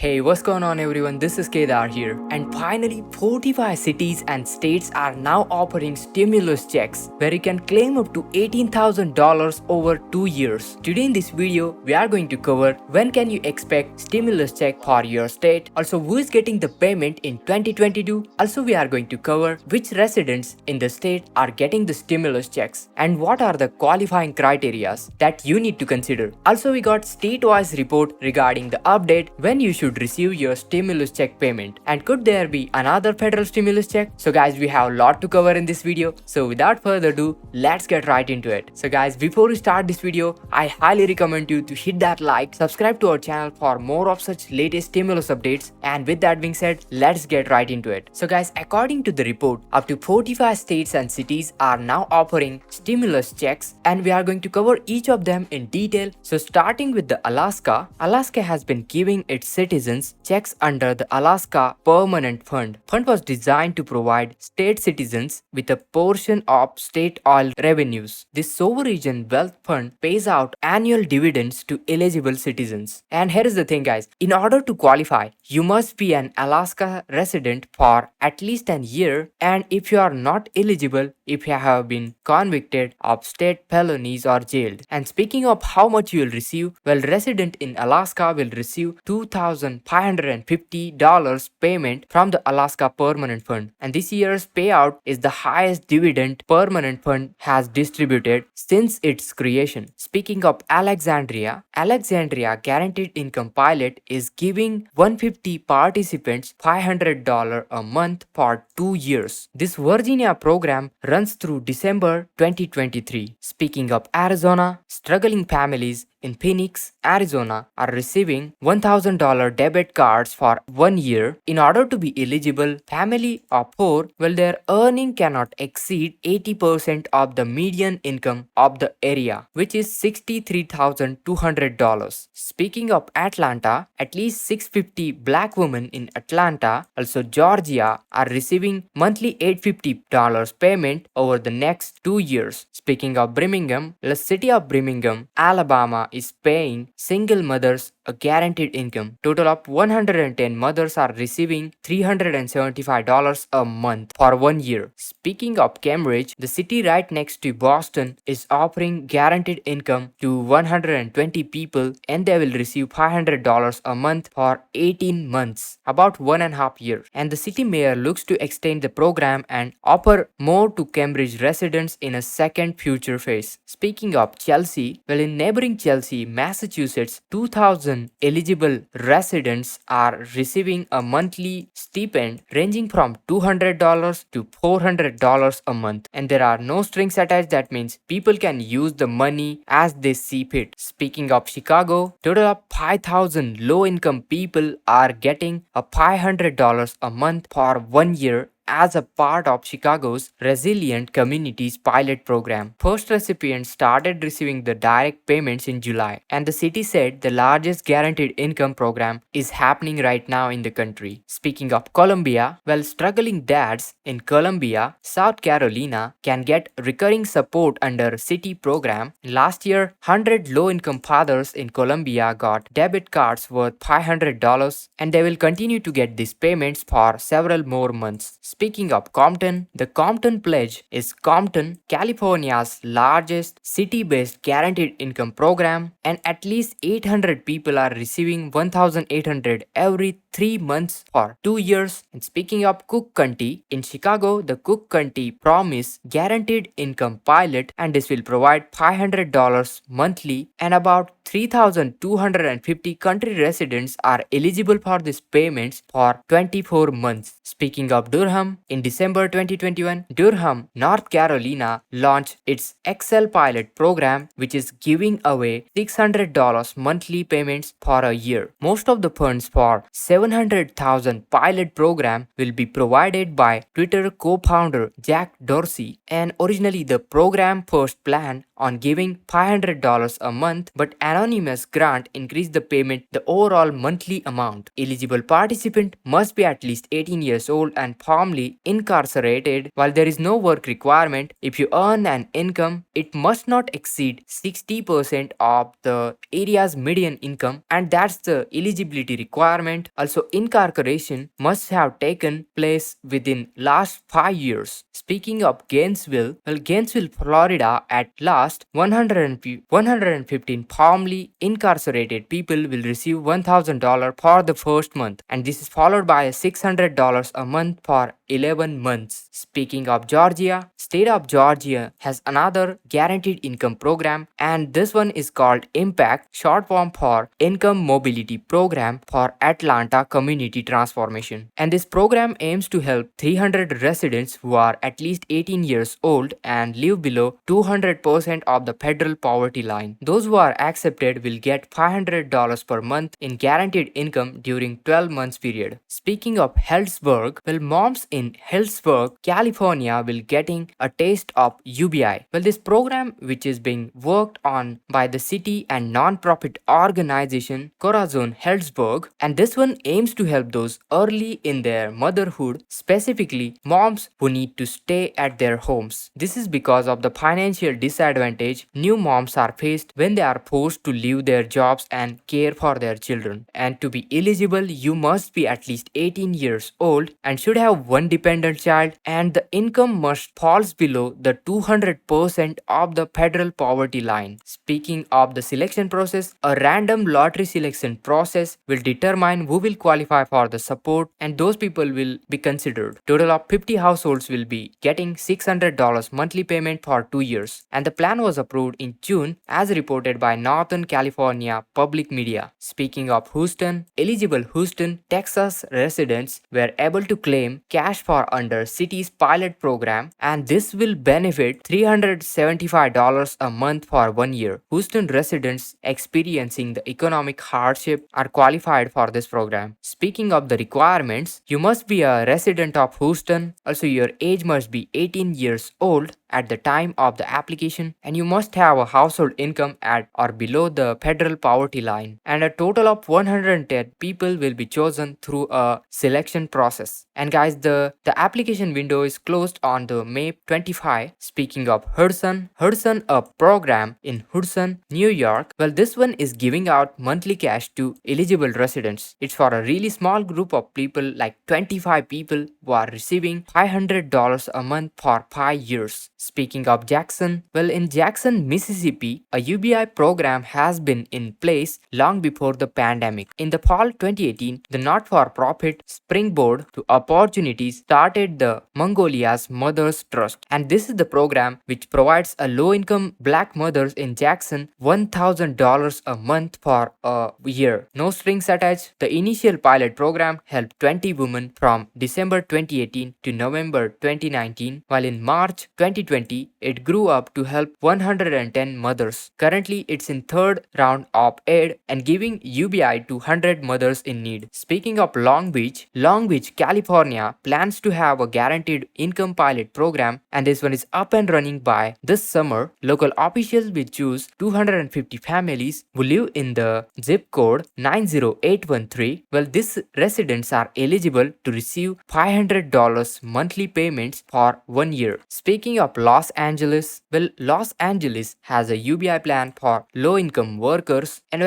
Hey, what's going on everyone? This is Kedar here. And finally, 45 cities and states are now offering stimulus checks where you can claim up to $18,000 over 2 years. Today in this video, we are going to cover when can you expect stimulus check for your state, also who is getting the payment in 2022. Also, we are going to cover which residents in the state are getting the stimulus checks and what are the qualifying criteria that you need to consider. Also, we got state-wise report regarding the update when you should receive your stimulus check payment, and could there be another federal stimulus check? So guys, we have a lot to cover in this video, so without further ado, let's get right into it. So guys, before we start this video, I highly recommend you to hit that like, subscribe to our channel for more of such latest stimulus updates, and with that being said, let's get right into it. So guys, according to the report, up to 45 states and cities are now offering stimulus checks, and we are going to cover each of them in detail. So starting with the Alaska has been giving its citizens checks under the Alaska Permanent Fund. Fund was designed to provide state citizens with a portion of state oil revenues. This sovereign wealth fund pays out annual dividends to eligible citizens. And here is the thing guys, in order to qualify, you must be an Alaska resident for at least a year, and if you are not eligible, if you have been convicted of state felonies or jailed. And speaking of how much you will receive, well, resident in Alaska will receive $2,550 payment from the Alaska Permanent Fund, and this year's payout is the highest dividend Permanent Fund has distributed since its creation. Speaking of Alexandria Guaranteed Income Pilot is giving 150 participants $500 a month for 2 years. This Virginia program runs through December 2023. Speaking of Arizona, struggling families in Phoenix, Arizona are receiving $1,000 debit cards for 1 year. In order to be eligible, family of 4, well, their earning cannot exceed 80% of the median income of the area, which is $63,200. Speaking of Atlanta, at least 650 black women in Atlanta, also Georgia, are receiving monthly $850 payment over the next 2 years. Speaking of Birmingham, the city of Birmingham, Alabama is paying single mothers a guaranteed income. Total of 110 mothers are receiving $375 a month for 1 year. Speaking of Cambridge, the city right next to Boston is offering guaranteed income to 120 people, and they will receive $500 a month for 18 months, about 1.5 years. And the city mayor looks to extend the program and offer more to Cambridge residents in a second future phase. Speaking of Chelsea, well, in neighboring Chelsea, Massachusetts, 2,000 eligible residents are receiving a monthly stipend ranging from $200 to $400 a month, and there are no strings attached. That means people can use the money as they see fit. Speaking of Chicago, total of 5,000 low-income people are getting a $500 a month for 1 year as a part of Chicago's Resilient Communities pilot program. First recipients started receiving the direct payments in July, and the city said the largest guaranteed income program is happening right now in the country. Speaking of Columbia, well, struggling dads in Columbia, South Carolina can get recurring support under city program. Last year, 100 low-income fathers in Columbia got debit cards worth $500, and they will continue to get these payments for several more months. Speaking of Compton, the Compton Pledge is Compton, California's largest city-based guaranteed income program, and at least 800 people are receiving $1,800 every 3 months for 2 years. And speaking of Cook County, in Chicago, the Cook County Promise Guaranteed Income Pilot, and this will provide $500 monthly, and about 3,250 country residents are eligible for these payments for 24 months. Speaking of Durham, in December 2021, Durham, North Carolina launched its Excel pilot program, which is giving away $600 monthly payments for a year. Most of the funds for 7 $700,000 pilot program will be provided by Twitter co-founder Jack Dorsey, and originally the program first planned on giving $500 a month, but anonymous grant increased the payment the overall monthly amount. Eligible participant must be at least 18 years old and formerly incarcerated. While there is no work requirement, if you earn an income, it must not exceed 60% of the area's median income, and that's the eligibility requirement. Also, incarceration must have taken place within last 5 years. Speaking of Gainesville, Gainesville, Florida, at last 115 formerly incarcerated people will receive $1,000 for the first month, and this is followed by $600 a month for 11 months. Speaking of Georgia, state of Georgia has another guaranteed income program, and this one is called IMPACT, short form for Income Mobility Program for Atlanta Community Transformation. And this program aims to help 300 residents who are at least 18 years old and live below 200% of the federal poverty line. Those who are accepted will get $500 per month in guaranteed income during 12 months period. Speaking of Healdsburg, moms in Healdsburg, California will getting a taste of UBI. This program, which is being worked on by the city and non-profit organization Corazon Healdsburg, and this one aims to help those early in their motherhood, specifically moms who need to stay at their homes. This is because of the financial disadvantage new moms are faced when they are forced to leave their jobs and care for their children. And to be eligible, you must be at least 18 years old and should have one dependent child, and the income must falls below the 200% of the federal poverty line. Speaking of the selection process, a random lottery selection process will determine who will qualify for the support, and those people will be considered. Total of 50 households will be getting $600 monthly payment for 2 years, and the plan was approved in June as reported by Northern California public media. Speaking of Houston, eligible Houston, Texas residents were able to claim cash for under city's pilot program, and this will benefit $375 a month for 1 year. Houston residents experiencing the economic hardship are qualified for this program. Speaking of the requirements, you must be a resident of Houston. Also, your age must be 18 years old at the time of the application, and you must have a household income at or below the federal poverty line, and a total of 110 people will be chosen through a selection process. And guys, the application window is closed on the May 25. Speaking of Hudson, a program in Hudson, New York, this one is giving out monthly cash to eligible residents. It's for a really small group of people, like 25 people who are receiving $500 a month for 5 years. Speaking of Jackson, in Jackson, Mississippi, a UBI program has been in place long before the pandemic. In the fall 2018, the not-for-profit Springboard to Opportunities started the Mongolia's Mothers Trust, and this is the program which provides a low-income black mothers in Jackson $1,000 a month for a year. No strings attached. The initial pilot program helped 20 women from December 2018 to November 2019, while in March 2020, it grew up to help 110 mothers. Currently, it's in third round of aid and giving UBI to 100 mothers in need. Speaking of Long Beach, California plans to have a guaranteed income pilot program, and this one is up and running by this summer. Local officials will choose 250 families who live in the zip code 90813. These residents are eligible to receive $500 monthly payments for 1 year. Speaking of Los Angeles, Los Angeles has a UBI plan for low-income workers, and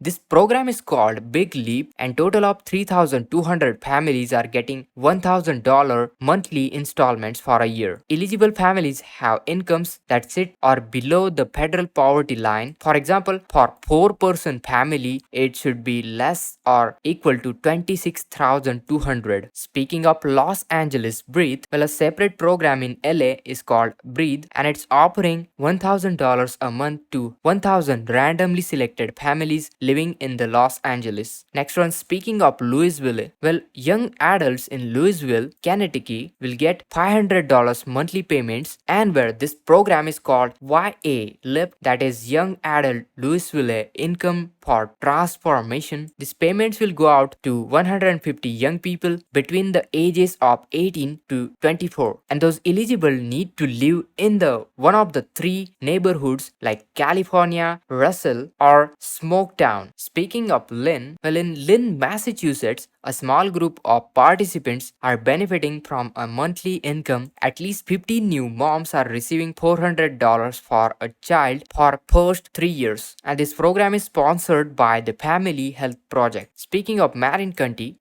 this program is called Big Leap, and total of 3,200 families are getting $1,000 monthly installments for a year. Eligible families have incomes that sit or below the federal poverty line. For example, for 4-person family, it should be less or equal to $26,200. Speaking of Los Angeles Breathe, a separate program in LA is called Breathe, and it's offering $1,000 a month to 1,000 randomly selected families living in the Los Angeles. Next one, speaking of Louisville, young adults in Louisville Louisville, Kentucky will get $500 monthly payments, and where this program is called YA, that is Young Adult Louisville Income for Transformation. These payments will go out to 150 young people between the ages of 18 to 24, and those eligible need to live in the one of the three neighborhoods like California, Russell, or Smoketown. Speaking of Lynn, well, in Lynn, Massachusetts, a small group of participants are benefiting from a monthly income. At least 50 new moms are receiving $400 for a child for first 3 years, and this program is sponsored by the Family Health Project. Speaking of Marin County,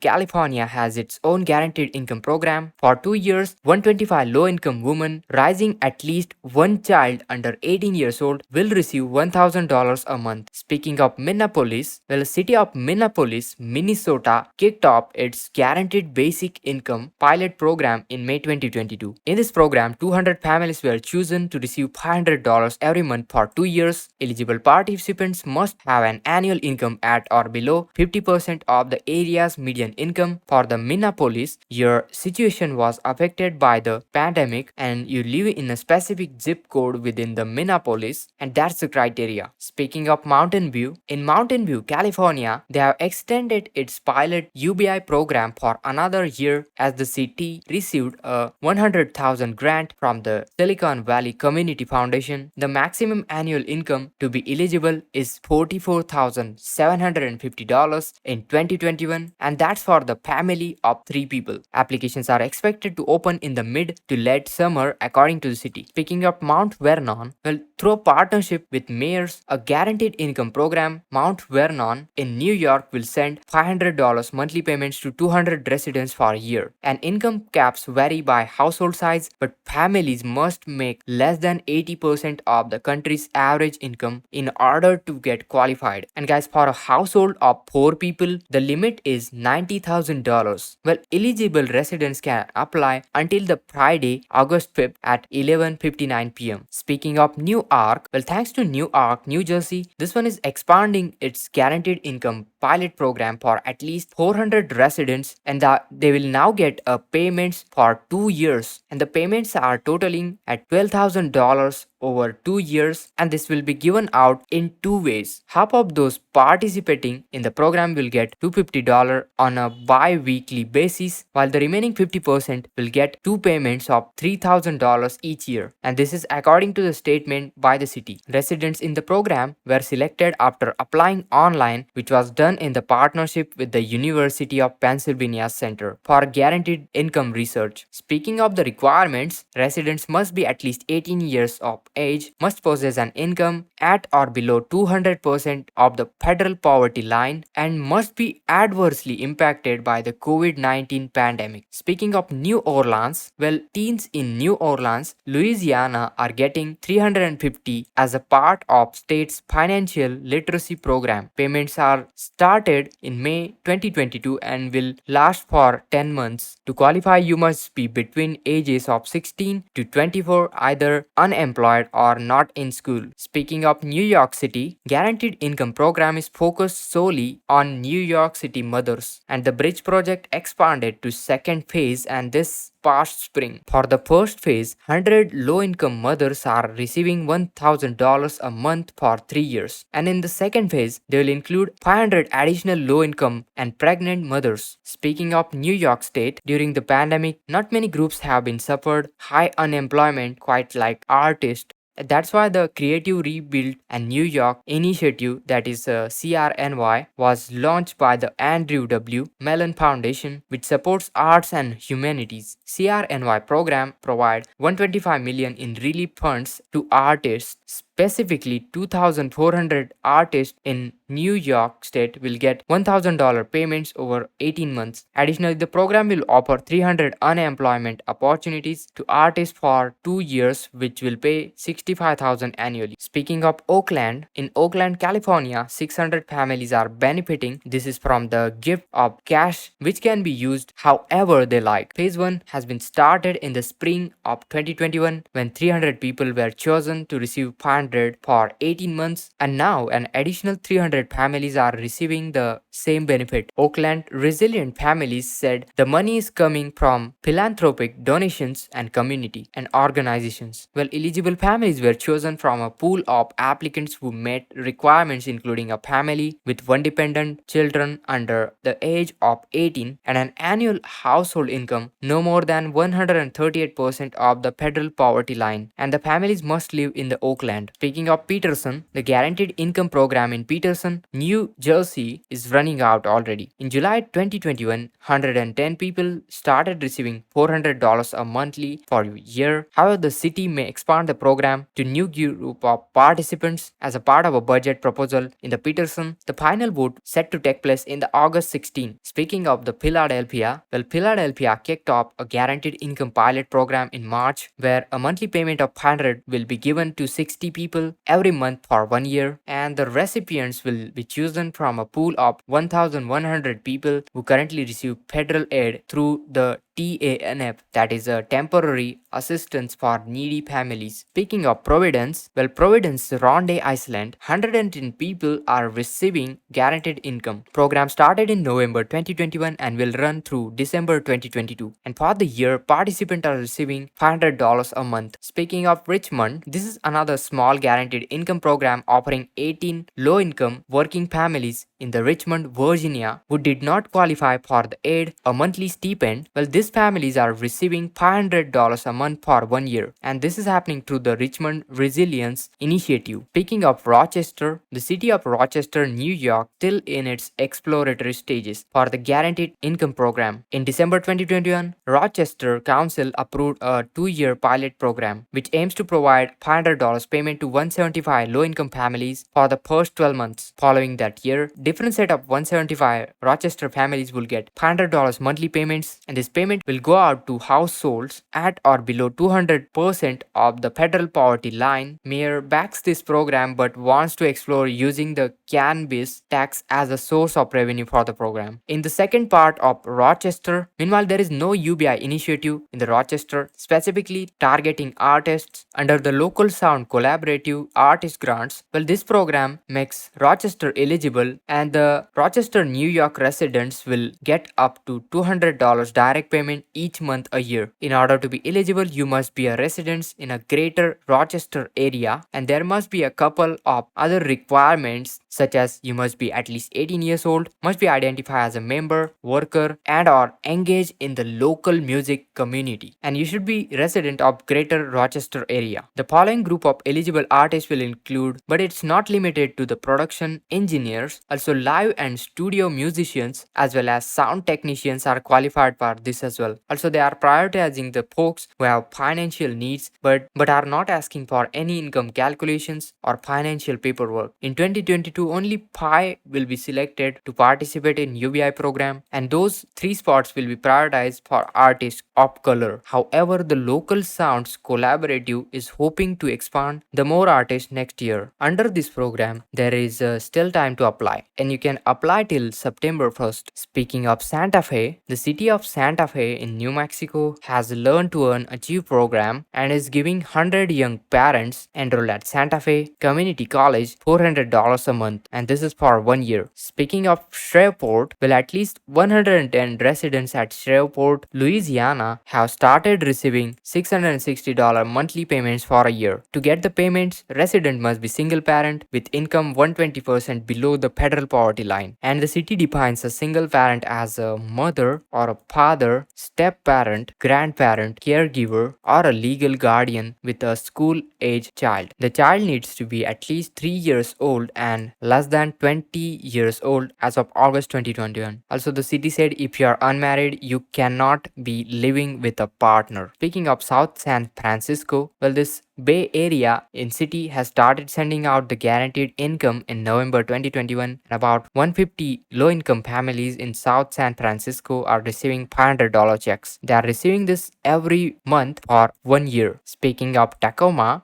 California has its own guaranteed income program. For 2 years, 125 low-income women raising at least one child under 18 years old will receive $1,000 a month. Speaking of Minneapolis, well, the city of Minneapolis, Minnesota kicked off its guaranteed basic income pilot program in May 2022. In this program, 200 families were chosen to receive $500 every month for 2 years. Eligible participants must have an annual income at or below 50% of the area's median income. For the Minneapolis, your situation was affected by the pandemic and you live in a specific zip code within the Minneapolis, and that's the criteria. Speaking of Mountain View, in Mountain View, California, they have extended its pilot UBI program for another year as the city received a $100,000 grant from the Silicon Valley Community Foundation. The maximum annual income to be eligible is $44,750 in 2021, and that's for the family of 3 people. Applications are expected to open in the mid to late summer according to the city. Speaking of Mount Vernon, well, through a partnership with mayors, a guaranteed income program, Mount Vernon in New York will send $500 monthly payments to 200 residents for a year. And income caps vary by household size, but families must make less than 80% of the country's average income in order to get qualified. And guys, for a household of 4 people, the limit is $90,000. Well, eligible residents can apply until the Friday, August 5th at 11:59 p.m. Speaking of Newark, well, thanks to Newark, New Jersey, this one is expanding its guaranteed income pilot program for at least 400 residents, and they will now get payments for 2 years, and the payments are totaling at $12,000 over 2 years, and this will be given out in 2 ways. Half of those participating in the program will get $250 on a bi-weekly basis, while the remaining 50% will get 2 payments of $3,000 each year, and this is according to the statement by the city. Residents in the program were selected after applying online, which was done in the partnership with the University of Pennsylvania Center for Guaranteed Income Research. Speaking of the requirements, residents must be at least 18 years of age, must possess an income at or below 200% of the federal poverty line, and must be adversely impacted by the COVID-19 pandemic. Speaking of New Orleans, well, teens in New Orleans, Louisiana are getting $350 as a part of state's financial literacy program. Payments are started in May 2022 and will last for 10 months. To qualify, you must be between ages of 16 to 24, either unemployed or not in school. Speaking of New York City, guaranteed income program is focused solely on New York City mothers, and the bridge project expanded to second phase and this past spring. For the first phase, 100 low-income mothers are receiving $1,000 a month for 3 years, and in the second phase, they will include 500 additional low-income and pregnant mothers. Speaking of New York State, during the pandemic, not many groups have been suffered high unemployment quite like artists. That's why the Creative Rebuild and New York initiative, that is CRNY, was launched by the Andrew W. Mellon Foundation, which supports arts and humanities. CRNY program provides $125 million in relief funds to artists. Specifically, 2,400 artists in New York State will get $1,000 payments over 18 months. Additionally, the program will offer 300 unemployment opportunities to artists for 2 years, which will pay $65,000 annually. Speaking of Oakland, in Oakland, California, 600 families are benefiting. This is from the gift of cash, which can be used however they like. Phase 1 has been started in the spring of 2021 when 300 people were chosen to receive $500 $500 for 18 months, and now an additional 300 families are receiving the same benefit. Oakland Resilient Families said the money is coming from philanthropic donations and community and organizations. Well, eligible families were chosen from a pool of applicants who met requirements including a family with one dependent, children under the age of 18, and an annual household income no more than 138% of the federal poverty line, and the families must live in the Oakland. Speaking of Paterson, the guaranteed income program in Paterson, New Jersey is running out already. In July 2021, 110 people started receiving $400 a monthly for a year. However, the city may expand the program to new group of participants as a part of a budget proposal in the Paterson. The final vote set to take place in the August 16. Speaking of the Philadelphia, Philadelphia kicked off a guaranteed income pilot program in March where a monthly payment of $100 will be given to 60 people every month for 1 year, and the recipients will be chosen from a pool of 1,100 people who currently receive federal aid through the TANF, that is a temporary assistance for needy families. Speaking of Providence, Providence, Ronde Island, 110 people are receiving guaranteed income. Program started in November 2021 and will run through December 2022. And for the year, participants are receiving $500 a month. Speaking of Richmond, this is another small guaranteed income program offering 18 low-income working families in the Richmond, Virginia, who did not qualify for the aid a monthly stipend. These families are receiving $500 a month for 1 year, and this is happening through the Richmond Resilience Initiative. Speaking of Rochester, the city of Rochester, New York, still in its exploratory stages for the guaranteed income program. In December 2021, Rochester Council approved a 2-year pilot program which aims to provide $500 payment to 175 low-income families for the first 12 months. Following that year, different set of 175 Rochester families will get $500 monthly payments, and this payment will go out to households at or below 200% of the federal poverty line. Mayor backs this program but wants to explore using the cannabis tax as a source of revenue for the program. In the second part of Rochester, meanwhile, there is no UBI initiative in the Rochester specifically targeting artists under the Local Sound Collaborative Artist Grants. This program makes Rochester eligible, and the Rochester, New York residents will get up to $200 direct payment each month a year. In order to be eligible, you must be a resident in a greater Rochester area, and there must be a couple of other requirements such as you must be at least 18 years old, must be identified as a member, worker, and or engaged in the local music community, and you should be resident of greater Rochester area. The following group of eligible artists will include, but it's not limited to, the production engineers, also live and studio musicians as well as sound technicians are qualified for this as well. Also, they are prioritizing the folks who have financial needs but are not asking for any income calculations or financial paperwork. In 2022, only 5 will be selected to participate in UBI program, and those 3 spots will be prioritized for artists of color. However, the Local Sounds Collaborative is hoping to expand the more artists next year. Under this program, there is still time to apply, and you can apply till September 1st. Speaking of Santa Fe, the city of Santa Fe in New Mexico has Learn to Earn Achieve program and is giving 100 young parents enrolled at Santa Fe Community College $400 a month, and this is for 1 year. Speaking of Shreveport, at least 110 residents at Shreveport, Louisiana have started receiving $660 monthly payments for a year. To get the payments, resident must be single parent with income 120% below the federal poverty line, and the city defines a single parent as a mother or a father, step-parent, grandparent, caregiver, or a legal guardian with a school-age child. The child needs to be at least 3 years old and less than 20 years old as of August 2021. Also, the city said if you are unmarried, you cannot be living with a partner. Speaking of South San Francisco, this Bay Area in city has started sending out the guaranteed income in November 2021, and about 150 low-income families in South San Francisco are receiving $500 checks. They are receiving this every month for 1 year. Speaking of Tacoma,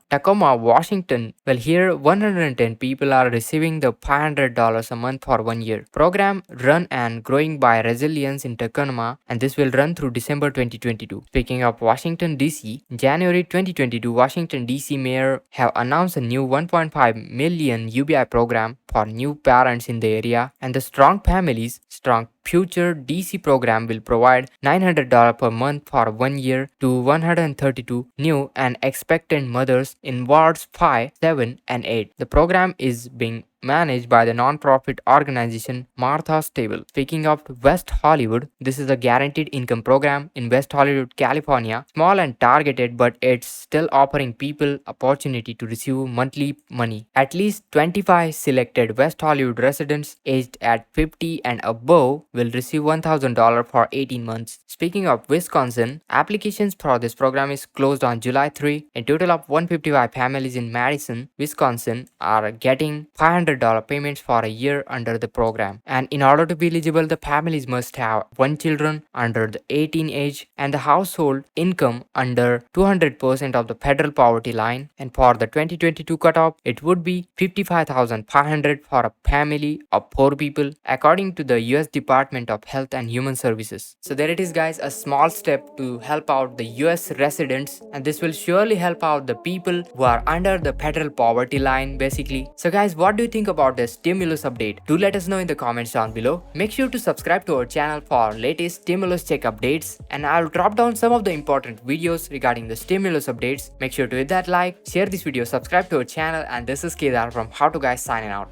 Washington, here 110 people are receiving the $500 a month for 1 year. Program run and growing by Resilience in Tacoma, and this will run through December 2022. Speaking of Washington DC, January 2022, Washington Washington DC mayor have announced a new 1.5 million UBI program for new parents in the area, and the Strong Families, Strong Future DC program will provide $900 per month for 1 year to 132 new and expectant mothers in wards 5, 7, and 8. The program is being managed by the non-profit organization Martha's Table. Speaking of West Hollywood, this is a guaranteed income program in West Hollywood, California. Small and targeted, but it's still offering people opportunity to receive monthly money. At least 25 selected West Hollywood residents aged at 50 and above will receive $1,000 for 18 months. Speaking of Wisconsin, applications for this program is closed on July 3. A total of 155 families in Madison, Wisconsin are getting $500 payments for a year under the program. And in order to be eligible, the families must have one children under the 18 age and the household income under 200% of the federal poverty line. And for the 2022 cutoff, it would be $55,500 for a family of 4 people, according to the US Department of Health and Human Services. So there it is, guys, a small step to help out the US residents, and this will surely help out the people who are under the federal poverty line basically. So guys, what do you think about this stimulus update? Do let us know in the comments down below. Make sure to subscribe to our channel for latest stimulus check updates, and I'll drop down some of the important videos regarding the stimulus updates. Make sure to hit that like, share this video, subscribe to our channel, and this is Kedar from How to Guys signing out.